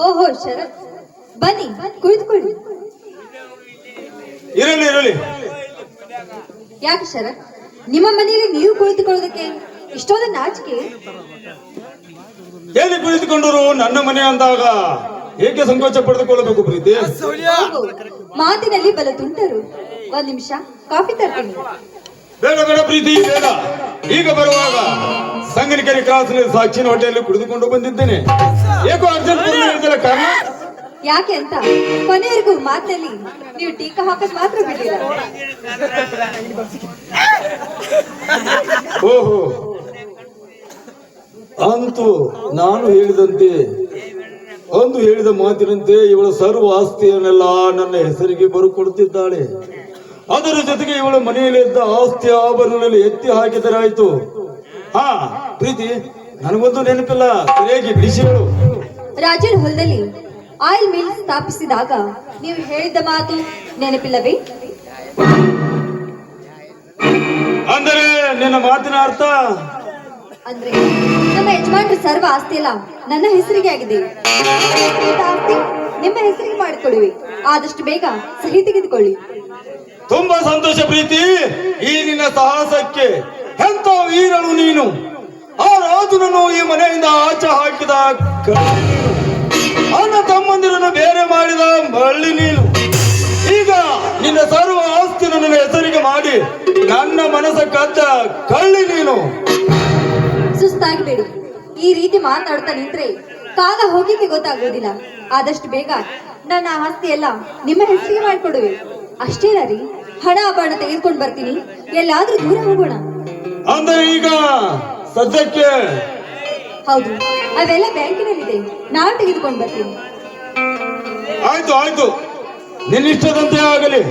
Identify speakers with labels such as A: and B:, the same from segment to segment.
A: ಓಹೋ ಶರತ್, ಬನ್ನಿ ಕುಳಿತುಕೊಳ್ಳಿ.
B: ಇರಲಿ ಇರಲಿ.
A: ಯಾಕೆ ಶರತ್, ನಿಮ್ಮ ಮನೆಯಲ್ಲಿ ನೀವು ಕುಳಿತುಕೊಳ್ಳೋದಕ್ಕೆ ಇಷ್ಟೊಂದು ನಾಚಿಕೆ?
B: ಎಲ್ಲಿ ಕುಳಿತುಕೊಂಡರು ನನ್ನ ಮನೆ ಅಂದಾಗ ಏಕೆ ಸಂಕೋಚ ಪಡೆದುಕೊಳ್ಳಬೇಕು ಪ್ರೀತಿ?
A: ಓಹೋ, ಮಾತಿನಲ್ಲಿ ಬಲ ತುಂಟರು. ಒಂದ್ ನಿಮಿಷ ಕಾಫಿ ತರ್ತೀನಿ.
B: ಬೇಡ ಬೇಡ ಪ್ರೀತಿ ಬೇಡ. ಈಗ ಬರುವಾಗ ಸಂಗನಿಕೆರೆ ಕ್ರಾಸ್ ಸಾಕ್ಷಿನ ಹೊಟ್ಟೆಯಲ್ಲಿ ಕುಳಿತುಕೊಂಡು ಬಂದಿದ್ದೇನೆ. ಏಕೋ ಅರ್ಜೆಂಟ್ ಕಾರಣ
A: ಯಾಕೆ ಅಂತ ಕೊನೆಯವರೆಗೂ ಮಾತಿನಲ್ಲಿ ನೀವು ಟೀಕಾ ಹಾಕದ್ ಮಾತ್ರ ಬಿಟ್ಟಿಲ್ಲ.
B: ಓಹೋ, ಅಂತೂ ನಾನು ಹೇಳಿದ ಮಾತಿನಂತೆ ಇವಳ ಸರ್ವ ಆಸ್ತಿಯನ್ನೆಲ್ಲ ನನ್ನ ಹೆಸರಿಗೆ ಬರುಕೊಡುತ್ತಿದ್ದಾಳೆ. ಅದರ ಜೊತೆಗೆ ಇವಳ ಮನೆಯಲ್ಲಿದ್ದ ಆಸ್ತಿ ಆಭರಣಗಳಲ್ಲಿ ಎತ್ತಿ ಹಾಕಿದರಾಯ್ತು. ಹಾ ಪ್ರೀತಿ, ನನಗೊಂದು ನೆನಪಿಲ್ಲ, ಸರಿಯಾಗಿ ಬಿಡಿಸಿ ಹೇಳು.
A: ರಾಜರ ಹೊಲದಲ್ಲಿ ಆಯಿಲ್ ಮಿಲ್ ಸ್ಥಾಪಿಸಿದಾಗ ನೀವು ಹೇಳಿದ್ದ ಮಾತು ನೆನಪಿಲ್ಲವೇ?
B: ಅಂದರೆ ನಿನ್ನ ಮಾತಿನ ಅರ್ಥ?
A: ಅಂದ್ರೆ ನಮ್ಮ ಯಜಮಾನ್ರ ಸರ್ವ ಆಸ್ತಿ ಎಲ್ಲ ನನ್ನ ಹೆಸರಿಗೆ ಆಗಿದೆ. ಆಸ್ತಿ ನಿಮ್ಮ ಹೆಸರಿಗೆ ಮಾಡಿಕೊಡುವೆ. ಆದಷ್ಟು ಬೇಗ ಸಹಿ ತೆಗೆದುಕೊಳ್ಳಿ.
B: ತುಂಬಾ ಸಂತೋಷ ಪ್ರೀತಿ. ಈ ನಿನ್ನ ಸಾಹಸಕ್ಕೆ ಎಂತ ವೀರನು ನೀನು. ಆ ರಾಜನನ್ನು ಈ ಮನೆಯಿಂದ ಆಚೆ ಹಾಕಿದ ಕಳ್ಳಿ ನೀನು. ಅಣ್ಣ ತಮ್ಮಂದಿರನ್ನು ಬೇರೆ ಮಾಡಿದ ಮಳ್ಳಿ ನೀನು. ಈಗ ನಿನ್ನ ಸರ್ವ ಆಸ್ತಿ ನನ್ನ ಹೆಸರಿಗೆ ಮಾಡಿ ನನ್ನ ಮನಸ್ಸ ಕದ್ದ ಕಳ್ಳಿ ನೀನು.
A: ಸುಸ್ತಾಗಬೇಡಿ. ಈ ರೀತಿ ಮಾತನಾಡ್ತಾ ನಿಂತ್ರೆ ಕಾಲ ಹೋಗಿದ್ದೆ ಗೊತ್ತಾಗೋದಿಲ್ಲ. ಆದಷ್ಟು ಬೇಗ ನನ್ನ ಆಸ್ತಿ ಎಲ್ಲ ನಿಮ್ಮ ಹೆಸರಿಗೆ ಮಾಡಿಕೊಡುವೆ. ಅಷ್ಟೇನಾ ರೀ? ಹಣ ಆಭರಣ ತೆಗೆದುಕೊಂಡು ಬರ್ತೀನಿ, ಎಲ್ಲಾದ್ರೂ ದೂರ ಹೋಗೋಣ.
B: ಅಂದ್ರೆ ಈಗ ಸದ್ಯಕ್ಕೆ?
A: ಹೌದು, ಅವೆಲ್ಲ ಬ್ಯಾಂಕಿನಲ್ಲಿದೆ, ನಾನು ತೆಗೆದುಕೊಂಡು ಬರ್ತೀನಿ.
B: ಆಯ್ತು ಆಯ್ತು, ನಿನ್ನಿಷ್ಟದಂತೆ ಆಗಲಿ.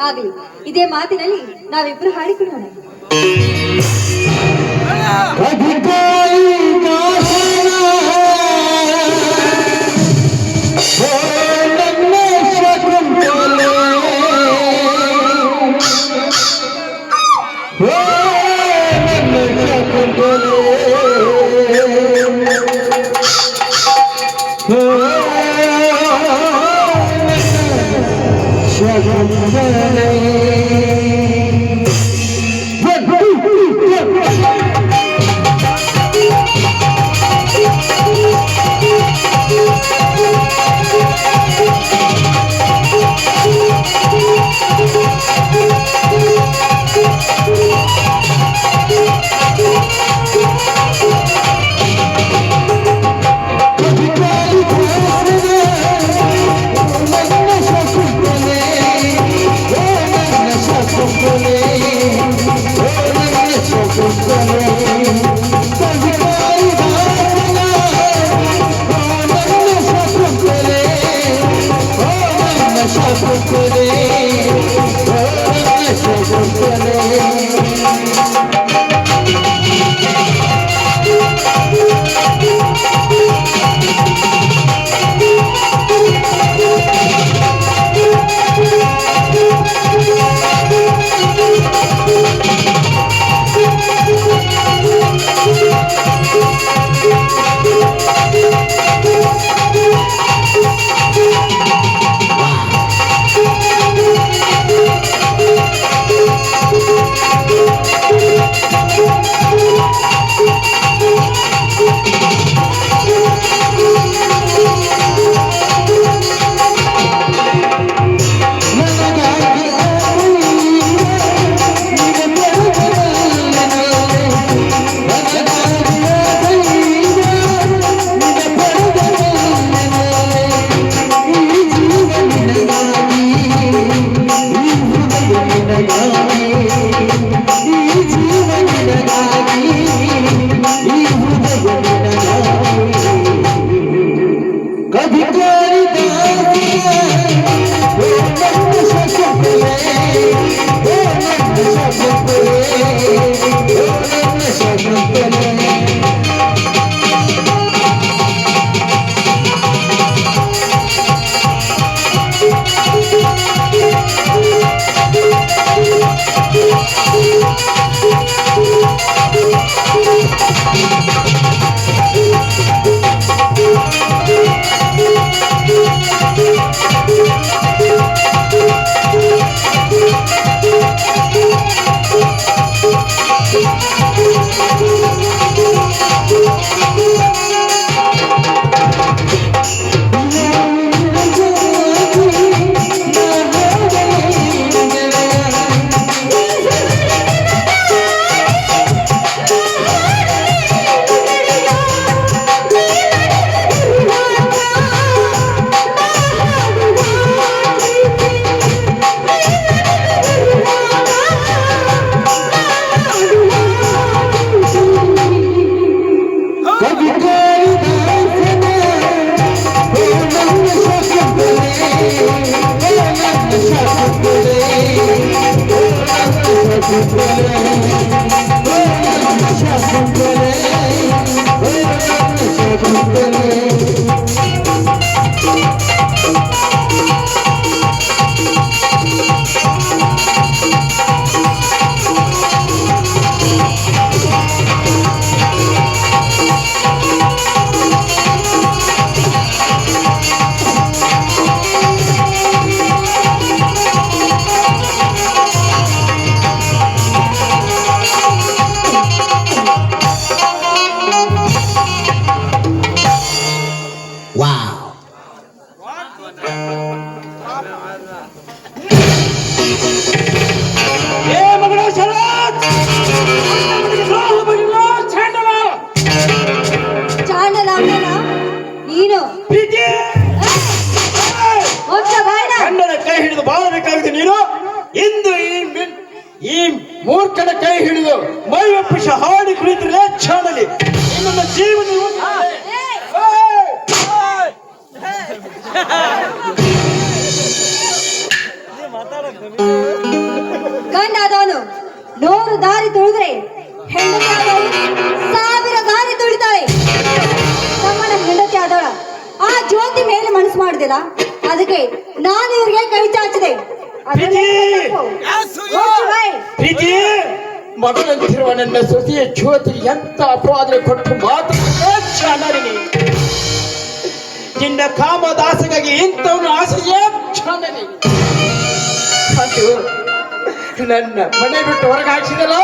A: ಆಗ್ಲಿ. ಇದೇ ಮಾತಿನಲ್ಲಿ ನಾವಿಬ್ರು ಹಾಡಿಕೊಳ್ಳೋಣ.
C: Thank you.
B: ಏ ಮಗಳ ಶರತ್! ದ್ರೋಹ ಬಗೆಲ್ಲ ಚಾಂಡಲ!
A: ಚಾಂಡಲ ಅಣ್ಣನ ನೀನು
B: ಪ್ರೀತಿ!
A: ಹೋಗ್ತ ಬಾಯ್ನ
B: ಗಂಡನ ಕೈ ಹಿಡಿದು ಬಾಳಬೇಕಾಗಿದೆ ನೀನು. ಇಂದು ಈ ಮೂರ್ಖನ ಕೈ ಹಿಡಿದು ಮೈ ಒಪ್ಪಿಸ ಹಾಡಿ ಕುಳಿತಿರಲೇ ಚಾಂಡಲಿ. ನಿನ್ನ ಜೀವನ
A: ಗಂಡ ಆದವನು 100 ದಾರಿ ತುಳಿದ್ರೆ ಹೆಂಡತಿ ಆದವಳು 1000 ದಾರಿ ತುಳಿತಾಳೆ. ತಮ್ಮನ ಹೆಂಡತಿ ಆದವಳ ಆ ಜ್ಯೋತಿ ಮೇಲೆ ಮನಸ್ಸು ಮಾಡುದಿಲ್ಲ, ಅದಕ್ಕೆ ನಾನು ಇವ್ರಿಗೆ ಕೈ ಚಾಚಿದೆ.
B: ಪ್ರೀತಿ ಮಗಳಂತಿರುವ ನನ್ನ ಸೊಸೆಯ ಜ್ಯೋತಿ ಎಂತ ಅಪವಾದ ಕೊಟ್ಟು ಮಾತು ಚಾಂಡಲಿನಿ. ನಿನ್ನ ಕಾಮದಾಸಗಾಗಿ ಇಂಥವನು ಆಸೆಯೇ ಚಾಂಡಲಿ. ಅದು ನನ್ನ ಮನೆ ಬಿಟ್ಟು ಹೊರಗೆ ಹಾಕಿದಲ್ಲ,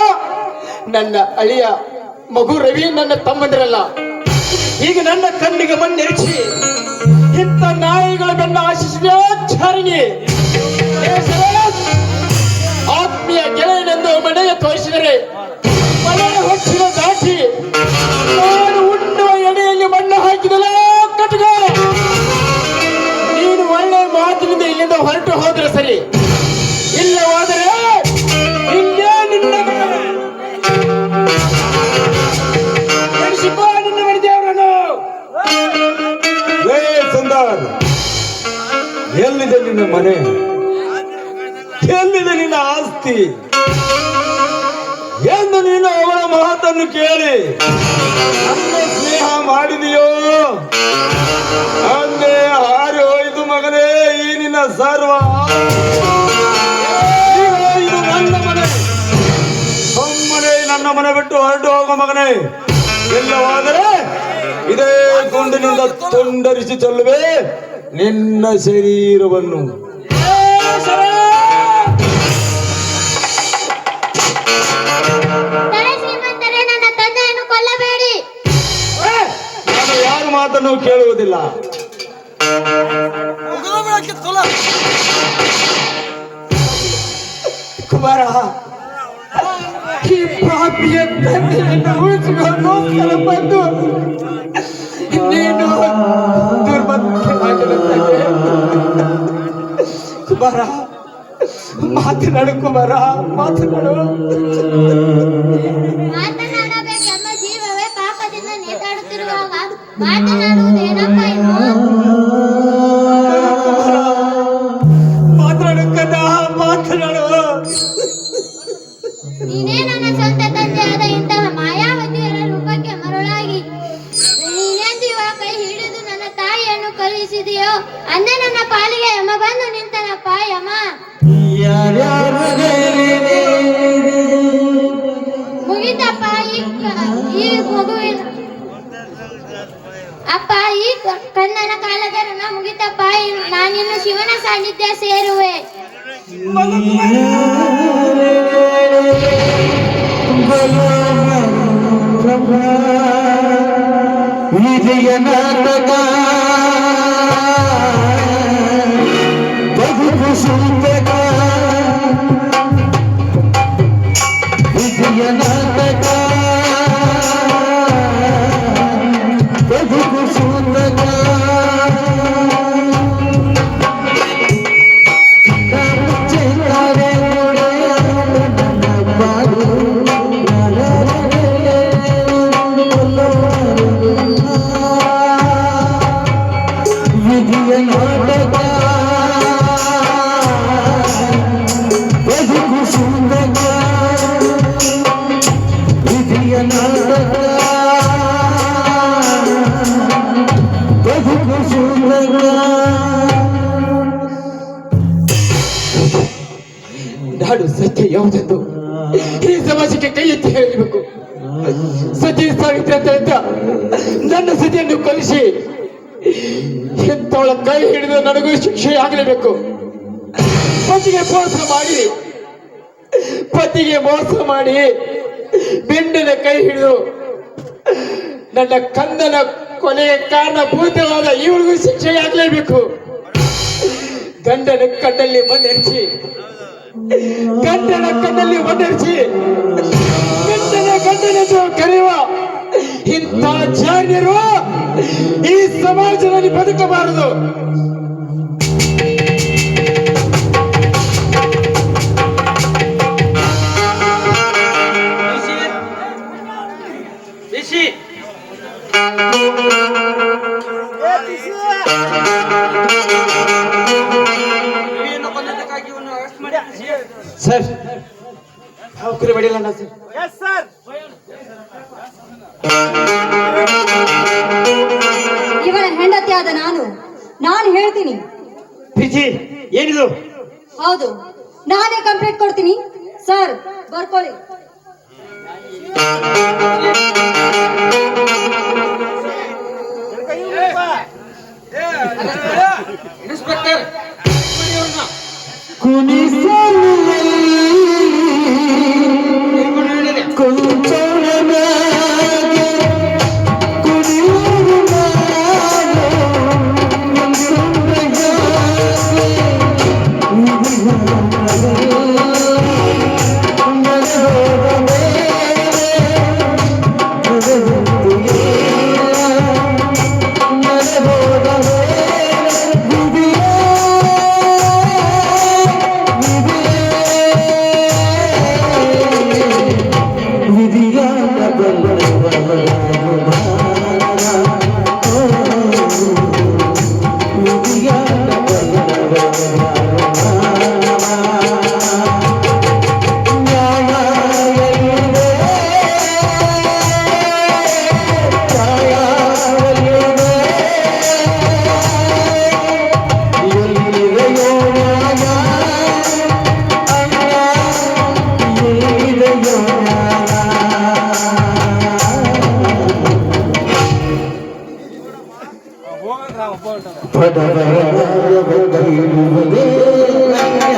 B: ನನ್ನ ಅಳಿಯ ಮಗು ರವಿ ನನ್ನ ತಮ್ಮಂದಿರಲ್ಲ. ಈಗ ನನ್ನ ಕಣ್ಣಿಗೆ ಮಣ್ಣೆರಚಿ ಇಂಥ ನಾಯಿಗಳ ಬೆನ್ನ ಆಶಿಸಿದ ಚಾರಿಣಿ. ಆತ್ಮೀಯ ಗೆಳೆಯನೆಂದು ಮನೆಗೆ ತೋರಿಸಿದರೆ ಮನೆಯ ಹೊಚ್ಚಿನ ದಾಟಿ ನಾನು ಉಣ್ಣುವ ಎಡೆಯಲ್ಲಿ ಮಣ್ಣು ಹಾಕಿದಲ್ಲ ಕಟಕ. ನೀನು ಒಳ್ಳೆ ಮಾತಿನಿಂದ ಇಲ್ಲಿಂದ ಹೊರಟು ಹೋದ್ರೆ ಸರಿ, ಇಲ್ಲವಾದರೆ ಇಲ್ಲೇ ನಿನ್ನ ನೆನೆಸಿಕೋ ನಿನ್ನ ಮನೆದೇವರನ್ನು. ಸುಂದರ್, ಎಲ್ಲಿದೆ ನಿನ್ನ ಮನೆ? ಎಲ್ಲಿದೆ ನಿನ್ನ ಆಸ್ತಿ ಎಂದು ನೀನು ಅವಳ ಮಾತನ್ನು ಕೇಳಿ ನನ್ನ ಸ್ನೇಹ ಮಾಡಿದೆಯೋ ಅಂದೇ ಹಾರಿ ಹೋಯ್ತು ಮಗನೇ ಈ ನಿನ್ನ ಸರ್ವ. ಇದು ನನ್ನ ಮನೆ, ಒಮ್ಮನೆ ನನ್ನ ಮನೆ ಬಿಟ್ಟು ಹೊರಟು ಹೋಗೋ ಮಗನೇ. ಇಲ್ಲವಾದರೆ ಇದೇ ಗುಂಡಿನಿಂದ ತುಂಡರಿಸಿ ಚೆಲ್ಲುವೆ ನಿನ್ನ ಶರೀರವನ್ನು.
C: ನನ್ನ ತಂದೆಯನ್ನು ಕೊಲ್ಲಬೇಡಿ.
B: ನಾನು ಯಾರ ಮಾತನ್ನು ಕೇಳುವುದಿಲ್ಲ. ಕುಮಾರ, ಈ ಪಾಪಿಯ ತಂದೆಯನ್ನು ಉಳಿಸಿಕೊಳ್ಳೋಸ್ಕರ ಬಂದು ನೀನು ದುರ್ಬಂಧನಾಗಲಂತೆ. ಕುಮಾರ, ಮಾತನಾಡು ಕುಮಾರ, ಮಾತನಾಡು.
C: ಮಾತನಾಡಬೇಕೆಂಬ ಜೀವವೇ ಪಾಪದಿಂದ ನೇತಾಡುತ್ತಿರುವಾಗ ಮಾತನಾಡುವುದೇನಪ್ಪ ಇನ್ನು?
B: ಮಾತನಾಡು ಕದ, ಮಾತನಾಡು.
C: ನೀನೇ ನನ್ನ ಸ್ವಂತ ತಂದೆಯಾದ ಇಂತಹ ಮಾಯಾವತಿಯರ ರೂಪಕ್ಕೆ ಮರುಳಾಗಿ ನೀನೆಂದು ಇವ ಕೈ ಹಿಡಿದು ನನ್ನ ತಾಯಿಯನ್ನು ಕಳುಹಿಸಿದೆಯೋ ಅಂದೇ ನನ್ನ ಪಾಲಿಗೆ ಯಮ ಬಂದು ನಿಂತನಪ್ಪ ಯಮ. ಮುಗಿತಪ್ಪ ಈ ಮಗುವಿನ ಅಪ್ಪ, ಈ ಕಣ್ಣನ ಕಾಲದ ಋಣ ಮುಗಿತಪ್ಪ. ನಾನಿನ್ನು ಶಿವನ ಸಾನ್ನಿಧ್ಯ ಸೇರುವೆ.
D: ವಿಜಯ ನಾಟಕ ಬದುಕು ಸುಂದಕ, ವಿಜಯ ನಾಟಕ ಬದುಕು ಸುಂದಕ. ಚೆಲ್ಲಾರೆ ನನ್ನ ಬಾಳು ವಿಧಿಯ ನಾಟಕ ಬದುಕು ಸುಂದರ.
E: ಈ ಸಮಾಜಕ್ಕೆ ಕೈ ಎತ್ತಿ ಹೇಳಬೇಕು. ಸತಿ ಸಾವಿತ್ರಿ ಅಂತ ಹೇಳ್ತಾ ನನ್ನ ಸತಿಯನ್ನು ಕೊಲಿಸಿ ಎಂತವಳ ಕೈ ಹಿಡಿದು ನನಗೂ ಶಿಕ್ಷೆ ಆಗಲೇಬೇಕು. ಪತಿಗೆ ಮೋಸ ಮಾಡಿ ಬೆಂಡನ ಕೈ ಹಿಡಿದು ನನ್ನ ಕಂದನ ಕೊಲೆಗೆ ಕಾರಣಭೂತವಾದ ಇವಳಿಗೂ ಶಿಕ್ಷೆ ಆಗಲೇಬೇಕು. ಗಂಡನ ಕಣ್ಣಲ್ಲಿ ಮಣ್ಣೆರಚಿ ಗಂಡನೆಂದು ಕರೆಯುವ ಇಂಥ ಜಾರ್ಯರು ಈ ಸಮಾಜದಲ್ಲಿ ಬದುಕಬಾರದು. ಸರ್ ನೌಕರಿ ಬಡಿಯಲ್ಲ ಸರ್.
A: ಇವಳ ಹೆಂಡತಿಯಾದ ನಾನು ಹೇಳ್ತೀನಿ.
E: ವಿಜಿ ಏನಿದು?
A: ಹೌದು, ನಾನೇ ಕಂಪ್ಲೇಂಟ್ ಕೊಡ್ತೀನಿ. ಸರ್ ಬರ್ಕೊಳ್ಳಿ.
D: ಬಡವರ